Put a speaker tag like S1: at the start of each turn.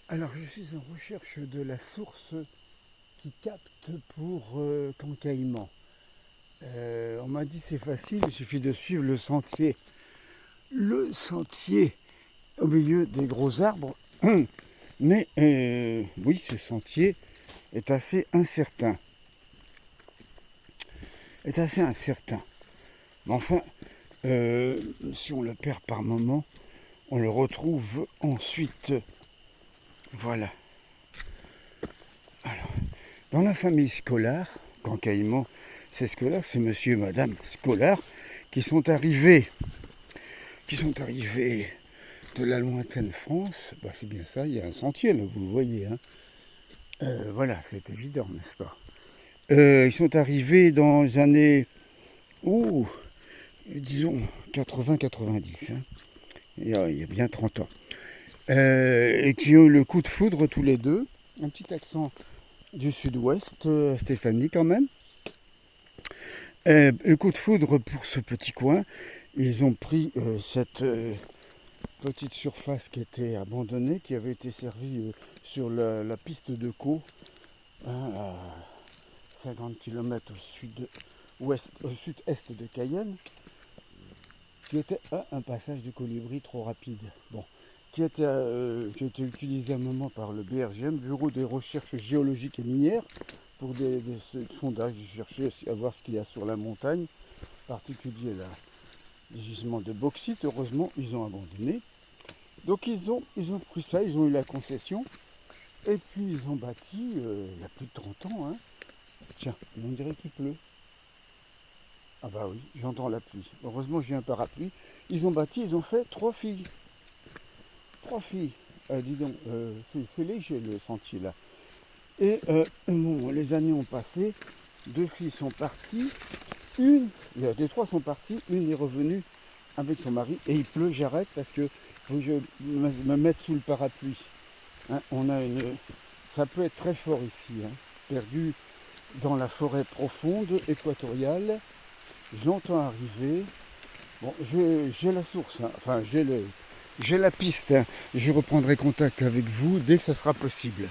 S1: Alors, je suis en recherche de la source qui capte pour Cancaïman. On m'a dit c'est facile, il suffit de suivre le sentier. Le sentier au milieu des gros arbres. Mais oui, ce sentier est assez incertain. Est assez incertain. Mais enfin, si on le perd par moment, on le retrouve ensuite. Voilà. Alors, dans la famille Scolar, Cancaïman, c'est Scolar, c'est monsieur et madame Scolar qui sont arrivés de la lointaine France. Bah, c'est bien ça, il y a un sentier là, vous le voyez. Hein. Voilà, c'est évident, n'est-ce pas? Ils sont arrivés dans les années, oh, disons 80-90, hein, il y a bien 30 ans. Et qui ont eu le coup de foudre tous les deux. Un petit accent du sud-ouest, Stéphanie quand même. Le coup de foudre pour ce petit coin. Ils ont pris cette petite surface qui était abandonnée, qui avait été servie sur la piste de Caux, hein, à 50 km au sud-est de Cayenne, qui était un passage de colibri trop rapide. Bon, qui a été utilisé à un moment par le BRGM, Bureau des recherches géologiques et minières, pour des sondages, chercher à voir ce qu'il y a sur la montagne, en particulier des gisements de bauxite. Heureusement, ils ont abandonné. Donc ils ont pris ça, ils ont eu la concession, et puis ils ont bâti, il y a plus de 30 ans, hein. Tiens, on dirait qu'il pleut. Ah bah oui, j'entends la pluie. Heureusement j'ai un parapluie. Ils ont bâti, ils ont fait 3 filles. 3 filles. Dis donc, c'est léger le sentier là. Et bon, les années ont passé, 2 filles sont parties, les 3 sont parties, une est revenue avec son mari, et il pleut, j'arrête parce que faut que je me mette sous le parapluie. Hein, ça peut être très fort ici, hein, perdu dans la forêt profonde, équatoriale. Je l'entends arriver. Bon, j'ai la source, hein, enfin j'ai la piste. Hein. Je reprendrai contact avec vous dès que ça sera possible.